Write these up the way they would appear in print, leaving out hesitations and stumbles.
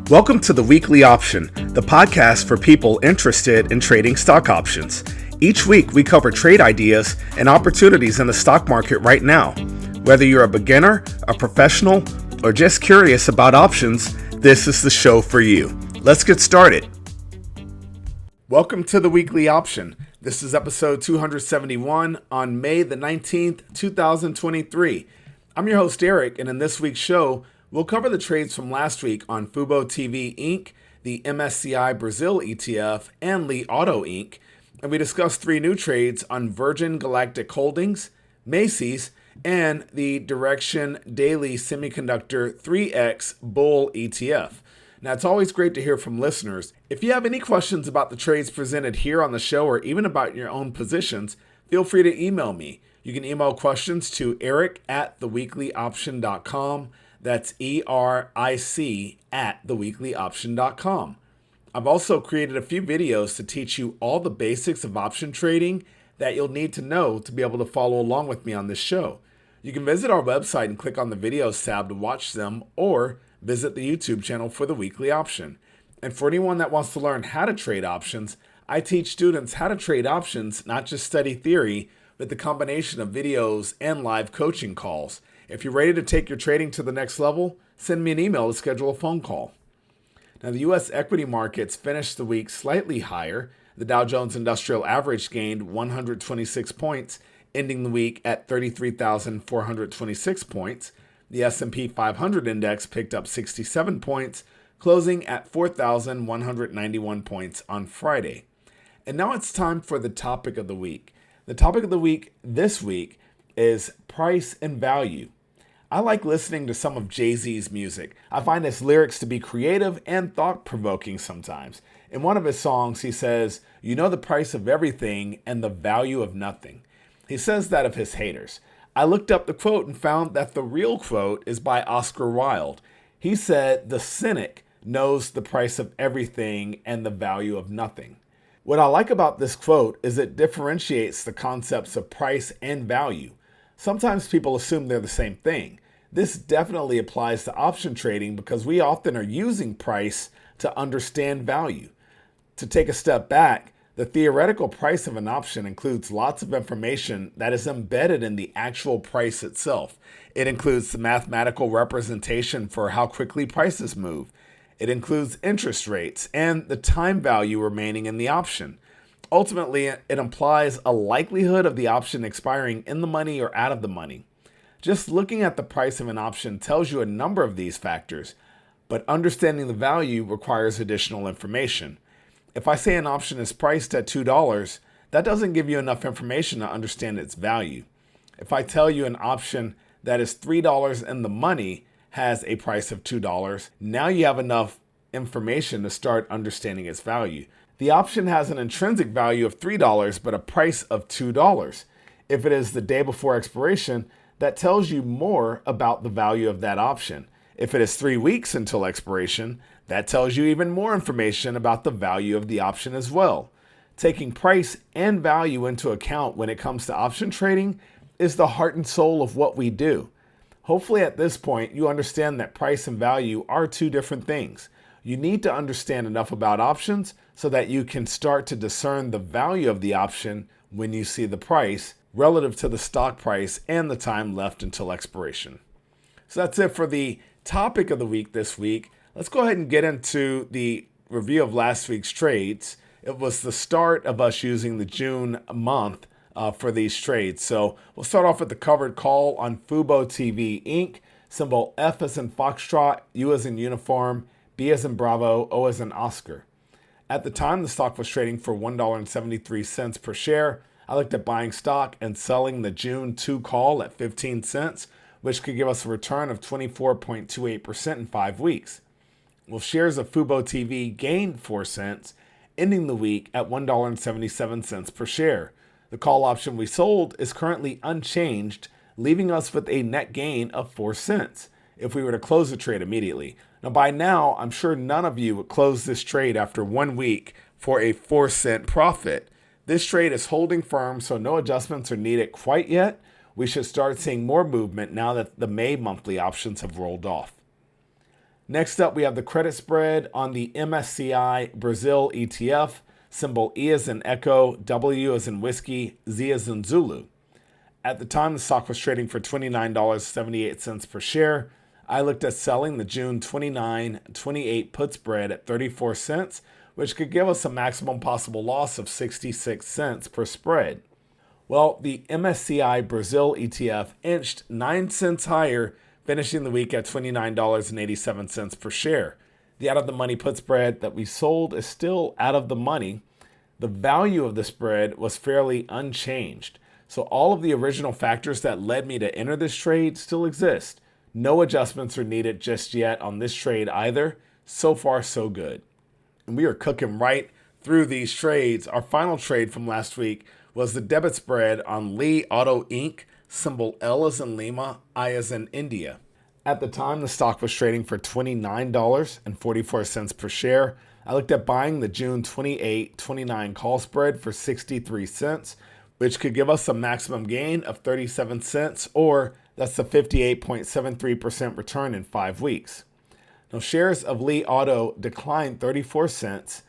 Welcome to the Weekly Option, the podcast for people interested in trading stock options. Each week, we cover trade ideas and opportunities in the stock market right now. Whether you're a beginner, a professional, or just curious about options, this is the show for you. Let's get started. Welcome to the Weekly Option. This is episode 271 on May the 19th, 2023. I'm your host, Eric, and in this week's show, we'll cover the trades from last week on FuboTV Inc., the MSCI Brazil ETF, and Li Auto Inc., and we discuss three new trades on Virgin Galactic Holdings, Macy's, and the Direxion Daily Semiconductor 3X Bull ETF. Now, it's always great to hear from listeners. If you have any questions about the trades presented here on the show or even about your own positions, feel free to email me. You can email questions to eric@theweeklyoption.com. That's ERIC@theweeklyoption.com. I've also created a few videos to teach you all the basics of option trading that you'll need to know to be able to follow along with me on this show. You can visit our website and click on the videos tab to watch them, or visit the YouTube channel for the Weekly Option. And for anyone that wants to learn how to trade options, I teach students how to trade options, not just study theory, but the combination of videos and live coaching calls. If you're ready to take your trading to the next level, send me an email to schedule a phone call. Now, the U.S. equity markets finished the week slightly higher. The Dow Jones Industrial Average gained 126 points, ending the week at 33,426 points. The S&P 500 index picked up 67 points, closing at 4,191 points on Friday. And now it's time for the topic of the week. The topic of the week this week is price and value. I like listening to some of Jay-Z's music. I find his lyrics to be creative and thought-provoking sometimes. In one of his songs, he says, "You know the price of everything and the value of nothing." He says that of his haters. I looked up the quote and found that the real quote is by Oscar Wilde. He said, "The cynic knows the price of everything and the value of nothing." What I like about this quote is it differentiates the concepts of price and value. Sometimes people assume they're the same thing. This definitely applies to option trading because we often are using price to understand value. To take a step back, the theoretical price of an option includes lots of information that is embedded in the actual price itself. It includes the mathematical representation for how quickly prices move. It includes interest rates and the time value remaining in the option. Ultimately, it implies a likelihood of the option expiring in the money or out of the money. Just looking at the price of an option tells you a number of these factors, but understanding the value requires additional information. If I say an option is priced at $2, that doesn't give you enough information to understand its value. If I tell you an option that is $3 in the money has a price of $2, now you have enough information to start understanding its value. The option has an intrinsic value of $3, but a price of $2. If it is the day before expiration, that tells you more about the value of that option. If it is 3 weeks until expiration, that tells you even more information about the value of the option as well. Taking price and value into account when it comes to option trading is the heart and soul of what we do. Hopefully at this point, you understand that price and value are two different things. You need to understand enough about options so that you can start to discern the value of the option when you see the price relative to the stock price and the time left until expiration. So that's it for the topic of the week this week. Let's go ahead and get into the review of last week's trades. It was the start of us using the June month for these trades. So we'll start off with the covered call on FuboTV Inc. Symbol F as in Foxtrot, U as in Uniform, B as in Bravo, O as in Oscar. At the time, the stock was trading for $1.73 per share. I looked at buying stock and selling the June 2 call at 15 cents, which could give us a return of 24.28% in 5 weeks. Well, shares of FuboTV gained 4 cents, ending the week at $1.77 per share. The call option we sold is currently unchanged, leaving us with a net gain of 4 cents if we were to close the trade immediately. Now, by now, I'm sure none of you would close this trade after 1 week for a 4-cent profit. This trade is holding firm, so no adjustments are needed quite yet. We should start seeing more movement now that the May monthly options have rolled off. Next up, we have the credit spread on the MSCI Brazil ETF, symbol E as in Echo, W as in Whiskey, Z as in Zulu. At the time, the stock was trading for $29.78 per share. I looked at selling the June 29-28 put spread at 34 cents, which could give us a maximum possible loss of 66 cents per spread. Well, the MSCI Brazil ETF inched 9 cents higher, finishing the week at $29.87 per share. The out-of-the-money put spread that we sold is still out of the money. The value of the spread was fairly unchanged. So all of the original factors that led me to enter this trade still exist. No adjustments are needed just yet on this trade either. So far, so good. And we are cooking right through these trades. Our final trade from last week was the debit spread on Li Auto Inc., symbol L as in Lima, I as in India. At the time, the stock was trading for $29.44 per share. I looked at buying the June 28-29 call spread for 63 cents, which could give us a maximum gain of 37 cents, or that's the 58.73% return in 5 weeks. Now, shares of Li Auto declined 34 cents,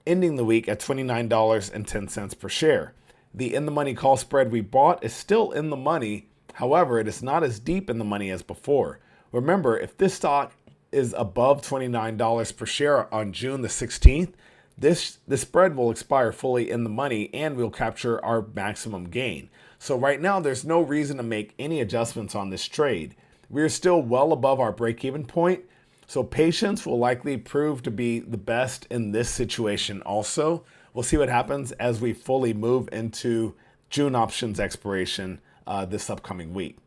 ending the week at $29.10 per share. The in-the-money call spread we bought is still in the money. However, it is not as deep in the money as before. Remember, if this stock is above $29 per share on June the 16th, this spread will expire fully in the money and we'll capture our maximum gain. So right now, there's no reason to make any adjustments on this trade. We're still well above our break-even point, so patience will likely prove to be the best in this situation also. We'll see what happens as we fully move into June options expiration this upcoming week.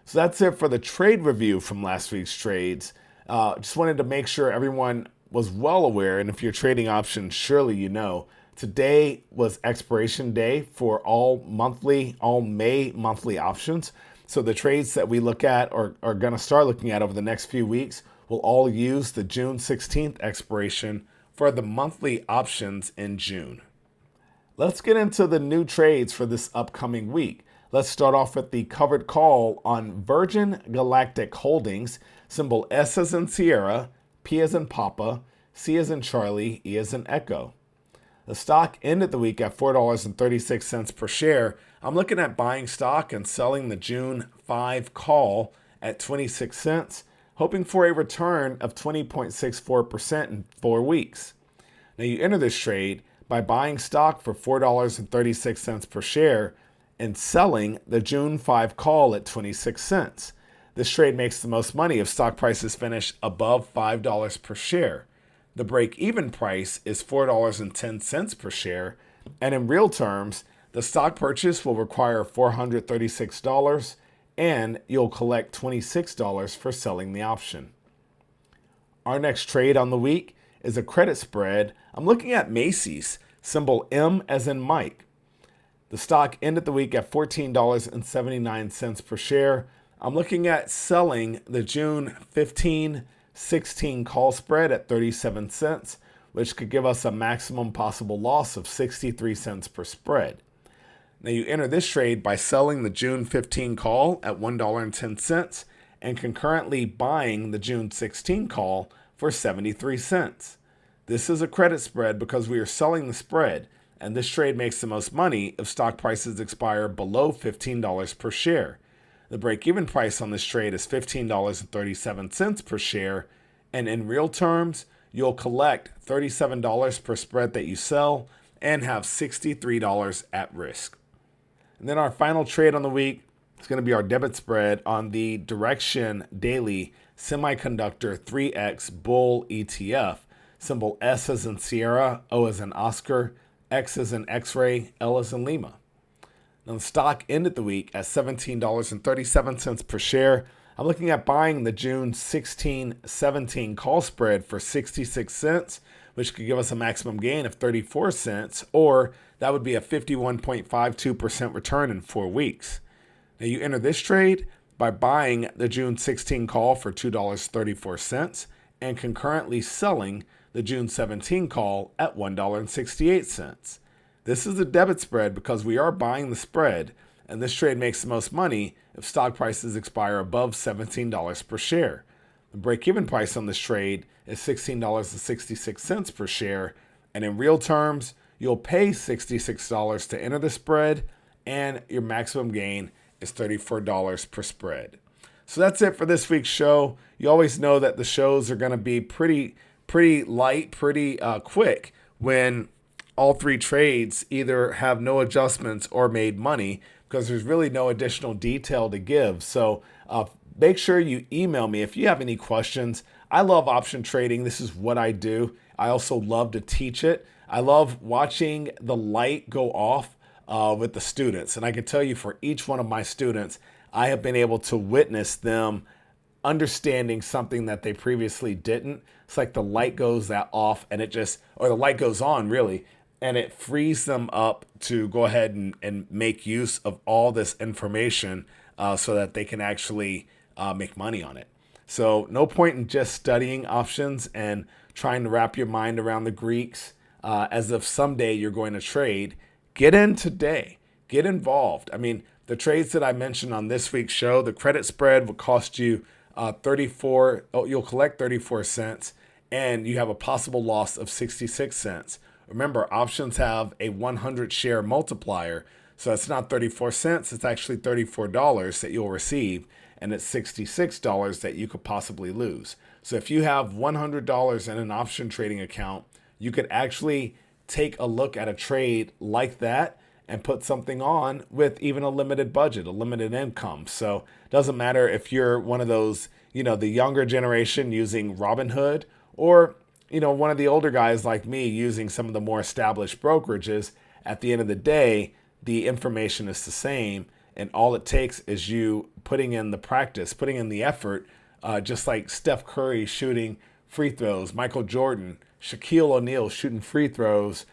So that's it for the trade review from last week's trades. Just wanted to make sure everyone was well aware, and if you're trading options, surely you know, today was expiration day for all May monthly options. So the trades that we look at or are going to start looking at over the next few weeks will all use the June 16th expiration for the monthly options in June. Let's get into the new trades for this upcoming week. Let's start off with the covered call on Virgin Galactic Holdings, symbol S as in Sierra, P as in Papa, C as in Charlie, E as in Echo. The stock ended the week at $4.36 per share. I'm looking at buying stock and selling the June 5 call at 26 cents, hoping for a return of 20.64% in 4 weeks. Now you enter this trade by buying stock for $4.36 per share and selling the June 5 call at 26 cents. This trade makes the most money if stock prices finish above $5 per share. The break-even price is $4.10 per share, and in real terms, the stock purchase will require $436, and you'll collect $26 for selling the option. Our next trade on the week is a credit spread. I'm looking at Macy's, symbol M as in Mike. The stock ended the week at $14.79 per share. I'm looking at selling the June 15-16 call spread at 37 cents, which could give us a maximum possible loss of 63 cents per spread. Now you enter this trade by selling the June 15 call at $1.10 and concurrently buying the June 16 call for 73 cents. This is a credit spread because we are selling the spread, and this trade makes the most money if stock prices expire below $15 per share. The break-even price on this trade is $15.37 per share, and in real terms, you'll collect $37 per spread that you sell and have $63 at risk. And then our final trade on the week is going to be our debit spread on the Direxion Daily Semiconductor 3X Bull ETF, symbol S as in Sierra, O as in Oscar, X as in X-ray, L as in Lima. Now the stock ended the week at $17.37 per share. I'm looking at buying the June 16-17 call spread for 66 cents, which could give us a maximum gain of 34 cents, or that would be a 51.52% return in 4 weeks. Now you enter this trade by buying the June 16 call for $2.34 and concurrently selling the June 17 call at $1.68. This is a debit spread because we are buying the spread, and this trade makes the most money if stock prices expire above $17 per share. The break-even price on this trade is $16.66 per share, and in real terms, you'll pay $66 to enter the spread, and your maximum gain is $34 per spread. So that's it for this week's show. You always know that the shows are going to be pretty light, pretty quick when all three trades either have no adjustments or made money, because there's really no additional detail to give. So make sure you email me if you have any questions. I love option trading. This is what I do. I also love to teach it. I love watching the light go off with the students. And I can tell you, for each one of my students, I have been able to witness them understanding something that they previously didn't. It's like the light goes off and or the light goes on really, and it frees them up to go ahead and make use of all this information so that they can actually make money on it. So no point in just studying options and trying to wrap your mind around the Greeks as if someday you're going to trade. Get in today. Get involved. I mean, the trades that I mentioned on this week's show, the credit spread will cost you you'll collect 34 cents, and you have a possible loss of 66 cents. Remember, options have a 100 share multiplier, so it's not 34 cents, it's actually $34 that you'll receive, and it's $66 that you could possibly lose. So if you have $100 in an option trading account, you could actually take a look at a trade like that and put something on with even a limited budget, a limited income. So it doesn't matter if you're one of those, the younger generation using Robinhood, or, one of the older guys like me using some of the more established brokerages. At the end of the day, the information is the same. And all it takes is you putting in the practice, putting in the effort, just like Steph Curry shooting free throws, Michael Jordan, Shaquille O'Neal shooting free throws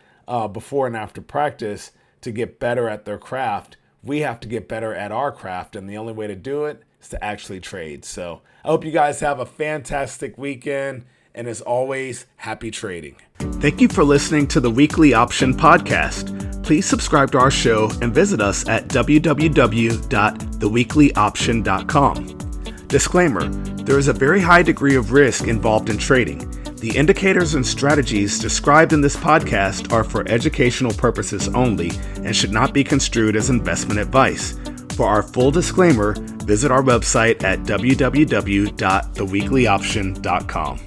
before and after practice to get better at their craft. We have to get better at our craft, and the only way to do it is to actually trade. So I hope you guys have a fantastic weekend, and as always, happy trading. Thank you for listening to the Weekly Option Podcast. Please subscribe to our show and visit us at www.theweeklyoption.com. Disclaimer: there is a very high degree of risk involved in trading. The indicators and strategies described in this podcast are for educational purposes only and should not be construed as investment advice. For our full disclaimer, visit our website at www.theweeklyoption.com.